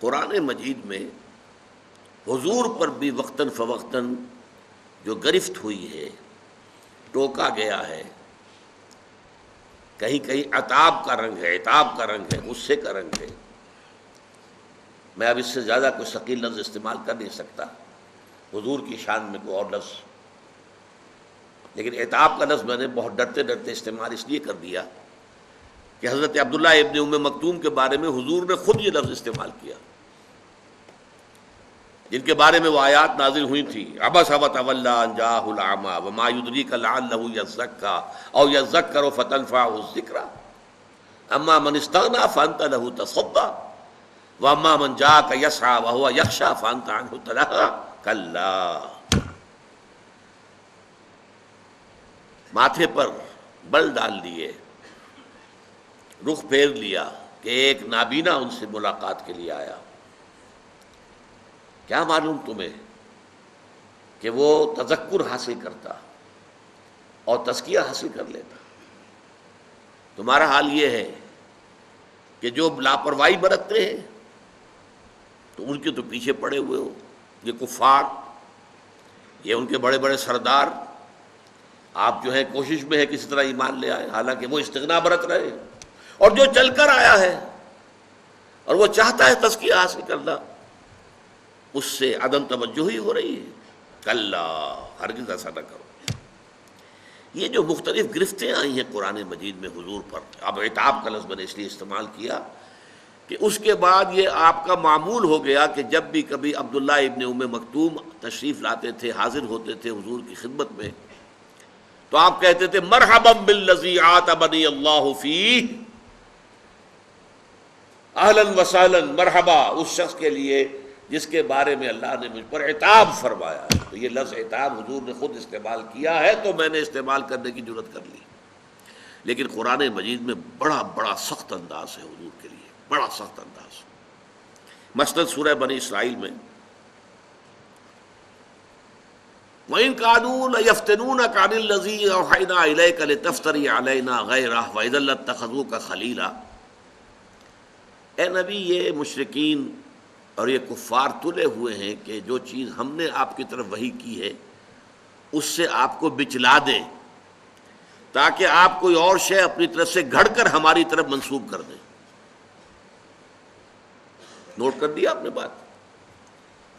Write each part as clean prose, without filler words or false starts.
قرآن مجید میں حضور پر بھی وقتاً فوقتاً جو گرفت ہوئی ہے، ٹوکا گیا ہے، کہیں کہیں عتاب کا رنگ ہے، عتاب کا رنگ ہے، غصے کا رنگ ہے۔ میں اب اس سے زیادہ کوئی ثقیل لفظ استعمال کر نہیں سکتا حضور کی شان میں کوئی اور لفظ، لیکن عتاب کا لفظ میں نے بہت ڈرتے ڈرتے استعمال اس لیے کر دیا کہ حضرت عبداللہ ابن ام مکتوم کے بارے میں حضور نے خود یہ لفظ استعمال کیا، جن کے بارے میں وہ آیات نازل ہوئی تھی، عبس وتولی ان جاءہ الاعمی وما یدریک لعلہ یزکی او یذکر فتنفعہ الذکری اما من استغنی فانت لہ تصدی واما من جاءک یسعی وہو یخشی فانت عنہ تلہی کلا۔ ماتھے پر بل ڈال لیے، رخ پھیر لیا کہ ایک نابینا ان سے ملاقات کے لیے آیا۔ کیا معلوم تمہیں کہ وہ تذکر حاصل کرتا اور تزکیہ حاصل کر لیتا؟ تمہارا حال یہ ہے کہ جو لاپرواہی برتتے ہیں تو ان کے تو پیچھے پڑے ہوئے ہو۔ یہ کفار، یہ ان کے بڑے بڑے سردار، آپ جو ہے کوشش میں ہے کسی طرح ایمان لے آئے، حالانکہ وہ استغنا برت رہے، اور جو چل کر آیا ہے اور وہ چاہتا ہے تزکیہ حاصل کرنا، اس سے عدم توجہی ہو رہی ہے۔ کلا، ہرگز ایسا نہ کرو۔ یہ جو مختلف گرفتیں آئی ہیں قرآن مجید میں حضور پر، اب عتاب کا لفظ میں نے اس لیے استعمال کیا کہ اس کے بعد یہ آپ کا معمول ہو گیا کہ جب بھی کبھی عبداللہ ابن ام مکتوم تشریف لاتے تھے، حاضر ہوتے تھے حضور کی خدمت میں، تو آپ کہتے تھے مرحبا بالذی عاتبنی اللہ فیہ، اہلا وسہلا، مرحبا اس شخص کے لیے جس کے بارے میں اللہ نے مجھ پر عتاب فرمایا ہے۔ تو یہ لفظ عتاب حضور نے خود استعمال کیا ہے تو میں نے استعمال کرنے کی جرات کر لی، لیکن قرآن مجید میں بڑا بڑا سخت انداز ہے حضور کے لیے، بڑا سخت انداز۔ مثلاً سورہ بنی اسرائیل میں وَإِن كَانُوا لَيَفْتِنُونَكَ عَنِ الَّذِي أَوْحَيْنَا إِلَيْكَ لِتَفْتَرِيَ عَلَيْنَا غَيْرَهُ وَإِذًا لَاتَّخَذُوكَ خَلِيلًا۔ اے نبی، یہ مشرکین اور یہ کفار تلے ہوئے ہیں کہ جو چیز ہم نے آپ کی طرف وحی کی ہے اس سے آپ کو بچلا دیں، تاکہ آپ کوئی اور شے اپنی طرف سے گھڑ کر ہماری طرف منسوب کر دیں۔ نوٹ کر دیا آپ نے بات؟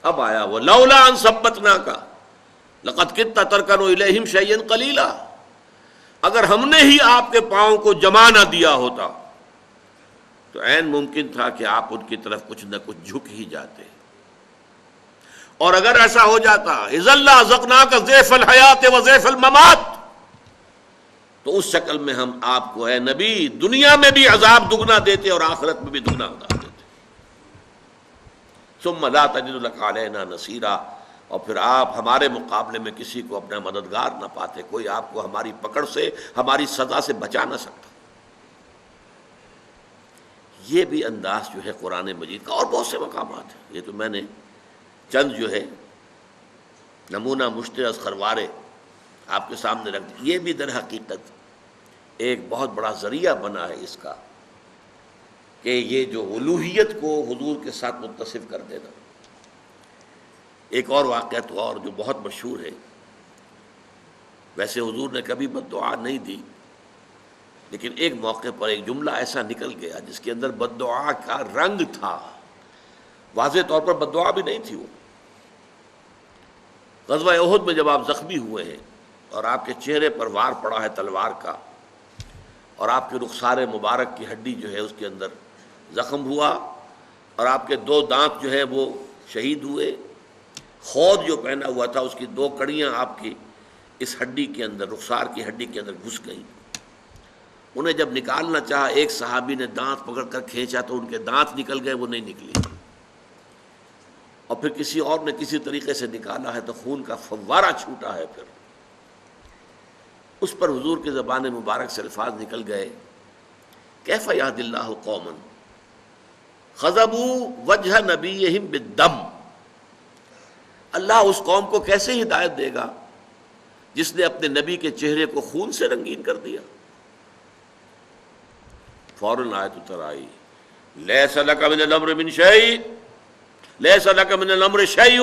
اب آیا وَلَوْلَا أَن ثَبَّتْنَاكَ لَقَدْ كِدتَّ تَرْكَنُ إِلَيْهِمْ شَيْئًا قَلِيلًا۔ اگر ہم نے ہی آپ کے پاؤں کو جما نہ دیا ہوتا تو عین ممکن تھا کہ آپ ان کی طرف کچھ نہ کچھ جھک ہی جاتے، اور اگر ایسا ہو جاتا اِذًا لَأَذَقْنَاكَ ضِعْفَ الْحَيَاةِ وَضِعْفَ الْمَمَاتِ، تو اس شکل میں ہم آپ کو اے نبی دنیا میں بھی عذاب دگنا دیتے اور آخرت میں بھی دگنا عذاب دیتے۔ ثُمَّ لَا تَجِدُ لَكَ عَلَيْنَا نَصِيرًا، اور پھر آپ ہمارے مقابلے میں کسی کو اپنا مددگار نہ پاتے، کوئی آپ کو ہماری پکڑ سے، ہماری سزا سے بچا نہ سکتا۔ یہ بھی انداز جو ہے قرآن مجید کا، اور بہت سے مقامات ہیں، یہ تو میں نے چند جو ہے نمونہ مشترک از خروارے آپ کے سامنے رکھ دی۔ یہ بھی در حقیقت ایک بہت بڑا ذریعہ بنا ہے اس کا کہ یہ جو الوہیت کو حضور کے ساتھ متصف کر دینا۔ ایک اور واقعہ تو اور جو بہت مشہور ہے، ویسے حضور نے کبھی بد دعا نہیں دی، لیکن ایک موقع پر ایک جملہ ایسا نکل گیا جس کے اندر بد دعا کا رنگ تھا، واضح طور پر بد دعا بھی نہیں تھی وہ۔ غزوہ احد میں جب آپ زخمی ہوئے ہیں اور آپ کے چہرے پر وار پڑا ہے تلوار کا، اور آپ کے رخسار مبارک کی ہڈی جو ہے اس کے اندر زخم ہوا، اور آپ کے 2 دانت جو ہے وہ شہید ہوئے، خود جو پہنا ہوا تھا اس کی 2 کڑیاں آپ کی اس ہڈی کے اندر، رخسار کی ہڈی کے اندر گھس گئیں۔ انہیں جب نکالنا چاہا، ایک صحابی نے دانت پکڑ کر کھینچا تو ان کے دانت نکل گئے، وہ نہیں نکلی، اور پھر کسی اور نے کسی طریقے سے نکالا ہے تو خون کا فوارہ چھوٹا ہے۔ پھر اس پر حضور کی زبان مبارک سے الفاظ نکل گئے، کیف یہدی اللہ قوما خضبوا وجہ نبیہم بالدم، اللہ اس قوم کو کیسے ہدایت دے گا جس نے اپنے نبی کے چہرے کو خون سے رنگین کر دیا۔ فوراً آیت اتر آئی، لیس لک من الامر من شیء لیس لک من الامر شیء،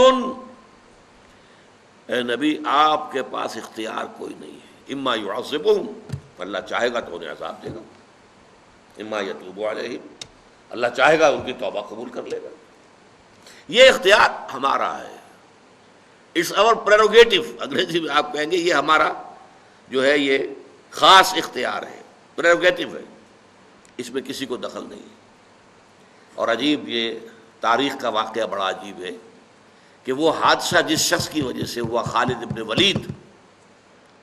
اے نبی آپ کے پاس اختیار کوئی نہیں ہے، اما یعذبہم، اللہ چاہے گا تو انہیں عذاب دے گا، اما یتوب علیہم، اللہ چاہے گا ان کی توبہ قبول کر لے گا۔ یہ اختیار ہمارا ہے، اٹس اور پریروگیٹو، انگریزی میں آپ کہیں گے یہ ہمارا جو ہے یہ خاص اختیار ہے، پریروگیٹو ہے، اس میں کسی کو دخل نہیں ہے۔ اور عجیب یہ تاریخ کا واقعہ بڑا عجیب ہے کہ وہ حادثہ جس شخص کی وجہ سے ہوا، خالد ابن ولید،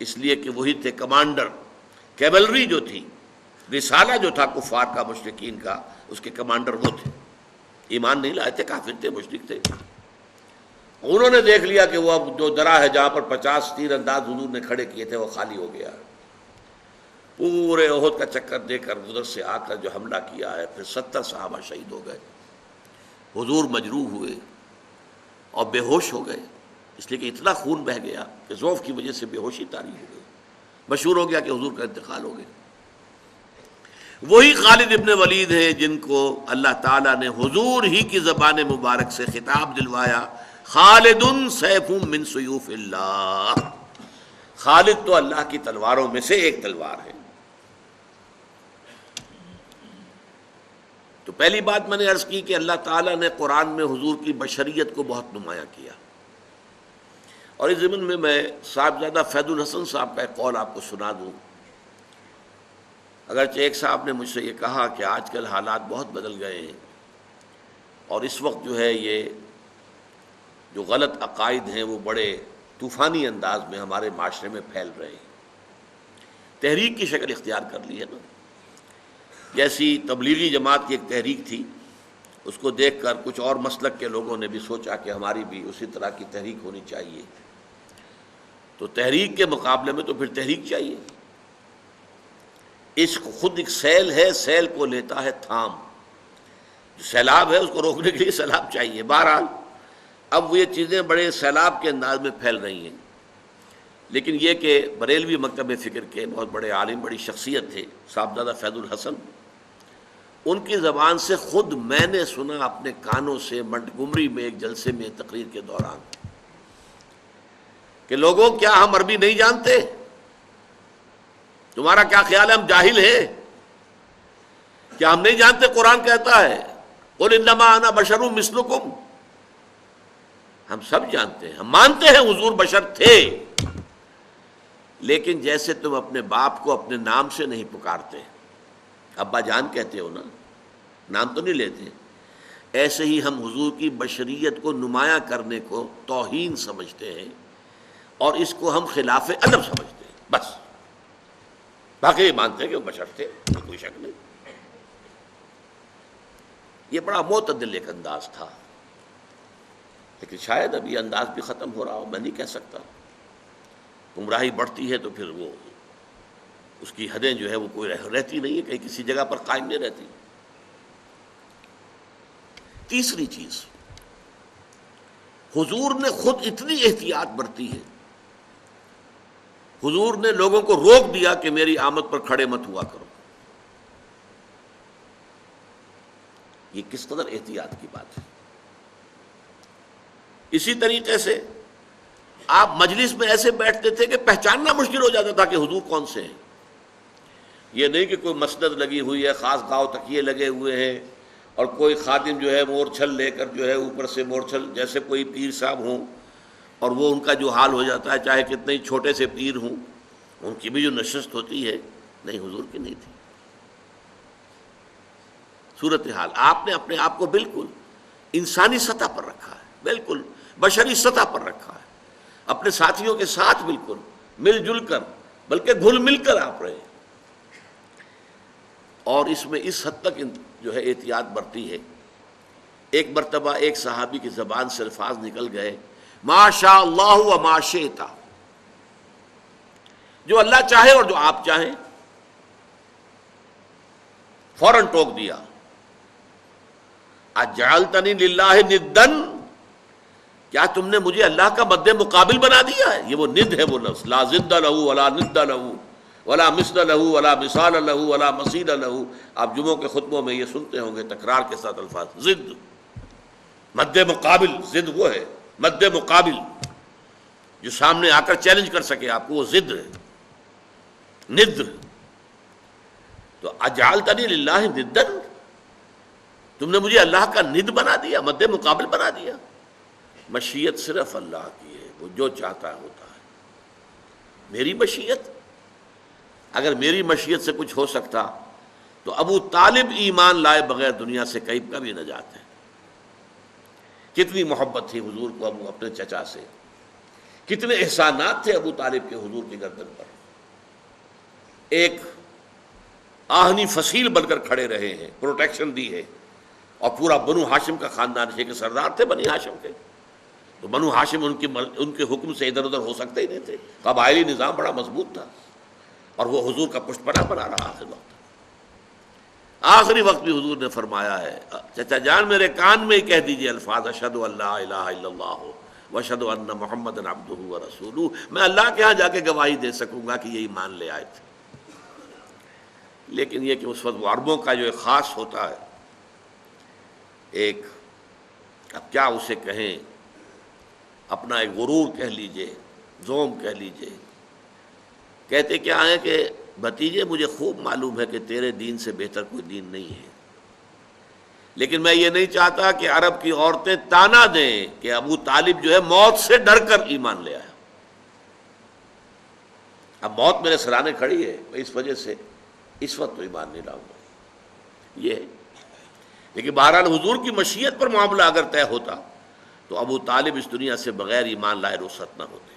اس لیے کہ وہی تھے کمانڈر، کیولری جو تھی، رسالہ جو تھا کفار کا، مشرکین کا، اس کے کمانڈر وہ تھے، ایمان نہیں لائے تھے، کافر تھے، مشرک تھے۔ انہوں نے دیکھ لیا کہ وہ اب جو درا ہے جہاں پر 50 تیر انداز حضور نے کھڑے کیے تھے وہ خالی ہو گیا، پورے احد کا چکر دے کر ادھر سے آ کر جو حملہ کیا ہے، پھر 70 صحابہ شہید ہو گئے، حضور مجروح ہوئے اور بے ہوش ہو گئے، اس لیے کہ اتنا خون بہہ گیا کہ ذوف کی وجہ سے بے ہوشی طاری ہو گئی، مشہور ہو گیا کہ حضور کا انتقال ہو گیا۔ وہی خالد ابن ولید ہیں جن کو اللہ تعالیٰ نے حضور ہی کی زبان مبارک سے خطاب دلوایا، خالد سیف من سیوف اللہ، خالد تو اللہ کی تلواروں میں سے ایک تلوار ہے۔ تو پہلی بات میں نے عرض کی کہ اللہ تعالیٰ نے قرآن میں حضور کی بشریت کو بہت نمایاں کیا، اور اس ضمن میں صاحبزادہ فیض الحسن صاحب کا ایک قول آپ کو سنا دوں۔ اگرچہ ایک صاحب نے مجھ سے یہ کہا کہ آج کل حالات بہت بدل گئے ہیں اور اس وقت جو ہے یہ جو غلط عقائد ہیں وہ بڑے طوفانی انداز میں ہمارے معاشرے میں پھیل رہے ہیں، تحریک کی شکل اختیار کر لی ہے نا، جیسی تبلیغی جماعت کی ایک تحریک تھی، اس کو دیکھ کر کچھ اور مسلک کے لوگوں نے بھی سوچا کہ ہماری بھی اسی طرح کی تحریک ہونی چاہیے، تو تحریک کے مقابلے میں تو پھر تحریک چاہیے۔ عشق خود ایک سیل ہے، سیل کو لیتا ہے تھام، جو سیلاب ہے اس کو روکنے کے لیے سیلاب چاہیے۔ بہرحال اب وہ یہ چیزیں بڑے سیلاب کے انداز میں پھیل رہی ہیں، لیکن یہ کہ بریلوی مکتب فکر کے بہت بڑے عالم، بڑی شخصیت تھے صاحبزادہ فیض الحسن، ان کی زبان سے خود میں نے سنا اپنے کانوں سے منٹگمری میں ایک جلسے میں تقریر کے دوران کہ لوگوں کیا ہم عربی نہیں جانتے؟ تمہارا کیا خیال ہے ہم جاہل ہیں؟ کیا ہم نہیں جانتے قرآن کہتا ہے قل انما انا بشر مثلکم؟ ہم سب جانتے ہیں، ہم مانتے ہیں حضور بشر تھے، لیکن جیسے تم اپنے باپ کو اپنے نام سے نہیں پکارتے، ابا جان کہتے ہو نا، نام تو نہیں لیتے، ایسے ہی ہم حضور کی بشریت کو نمایاں کرنے کو توہین سمجھتے ہیں اور اس کو ہم خلاف ادب سمجھتے ہیں، بس باقی یہ مانتے ہیں کہ وہ بشر تھے، کوئی شک نہیں۔ یہ بڑا معتدل ایک انداز تھا، لیکن شاید اب یہ انداز بھی ختم ہو رہا ہو، میں نہیں کہہ سکتا۔ گمراہی بڑھتی ہے تو پھر وہ اس کی حدیں جو ہے وہ کوئی رہتی نہیں ہے، کہیں کسی جگہ پر قائم نہیں رہتی۔ تیسری چیز، حضور نے خود اتنی احتیاط برتی ہے، حضور نے لوگوں کو روک دیا کہ میری آمد پر کھڑے مت ہوا کرو۔ یہ کس قدر احتیاط کی بات ہے۔ اسی طریقے سے آپ مجلس میں ایسے بیٹھتے تھے کہ پہچاننا مشکل ہو جاتا تھا کہ حضور کون سے ہیں۔ یہ نہیں کہ کوئی مسند لگی ہوئی ہے، خاص گاؤ تکیے لگے ہوئے ہیں، اور کوئی خادم جو ہے مورچھل لے کر جو ہے اوپر سے مورچھل جیسے کوئی پیر صاحب ہوں، اور وہ ان کا جو حال ہو جاتا ہے چاہے کتنے ہی چھوٹے سے پیر ہوں، ان کی بھی جو نشست ہوتی ہے، نہیں حضور کی نہیں تھی۔ صورتحال آپ نے اپنے آپ کو بالکل انسانی سطح پر رکھا ہے، بالکل بشری سطح پر رکھا ہے، اپنے ساتھیوں کے ساتھ بالکل مل جل کر، بلکہ گھل مل کر آپ رہے، اور اس میں اس حد تک جو ہے احتیاط برتی ہے۔ ایک مرتبہ ایک صحابی کی زبان سے الفاظ نکل گئے، ما شاء اللہ و ما شئت، جو اللہ چاہے اور جو آپ چاہیں، فوراً ٹوک دیا، اجعلتنی للہ ندن، کیا تم نے مجھے اللہ کا مد مقابل بنا دیا ہے؟ یہ وہ ند ہے، وہ لفظ لا ضد لہ ولا ند لہ ولا مثل لہ ولا مثال لہ ولا مثیل لہ۔ آپ جمعوں کے خطبوں میں یہ سنتے ہوں گے تکرار کے ساتھ الفاظ ضد، مد مقابل ضد وہ ہے، مد مقابل جو سامنے آ کر چیلنج کر سکے آپ کو، وہ ضد ہے، ند۔ تو اجعلتنی للہ ندا، تم نے مجھے اللہ کا ند بنا دیا، مد مقابل بنا دیا۔ مشیت صرف اللہ کی ہے، وہ جو چاہتا ہے ہوتا ہے۔ میری مشیت، اگر میری مشیت سے کچھ ہو سکتا تو ابو طالب ایمان لائے بغیر دنیا سے کبھی نہ جاتے۔ کتنی محبت تھی حضور کو ابو اپنے چچا سے، کتنے احسانات تھے ابو طالب کے حضور کی گردن پر۔ ایک آہنی فصیل بن کر کھڑے رہے ہیں، پروٹیکشن دی ہے، اور پورا بنو ہاشم کا خاندان ہے کہ سردار تھے بنی ہاشم کے، تو بنو ہاشم ان کے حکم سے ادھر ادھر ہو سکتے ہی نہیں تھے، قبائلی نظام بڑا مضبوط تھا، اور وہ حضور کا پشت پناہ بنا رہا آخر وقت۔ آخری وقت بھی حضور نے فرمایا ہے، چچا جان میرے کان میں ہی کہہ دیجئے الفاظ اشہد ان لا الہ الا اللہ واشہد ان محمد عبدہ ورسولہ، میں اللہ کے ہاں جا کے گواہی دے سکوں گا کہ یہ ایمان لے آئے تھے۔ لیکن یہ کہ اس وقت عربوں کا جو ایک خاص ہوتا ہے، ایک اب کیا اسے کہیں، اپنا ایک غرور کہہ لیجئے، زوم کہہ لیجئے، کہتے کیا ہے کہ بھتیجے مجھے خوب معلوم ہے کہ تیرے دین سے بہتر کوئی دین نہیں ہے، لیکن میں یہ نہیں چاہتا کہ عرب کی عورتیں تانا دیں کہ ابو طالب جو ہے موت سے ڈر کر ایمان لے آیا۔ اب موت میرے سرانے کھڑی ہے، میں اس وجہ سے اس وقت تو ایمان نہیں لاؤں گا، یہ۔ لیکن بہرحال حضور کی مشیت پر معاملہ اگر طے ہوتا تو ابو طالب اس دنیا سے بغیر ایمان لائے رخصت نہ ہوتے۔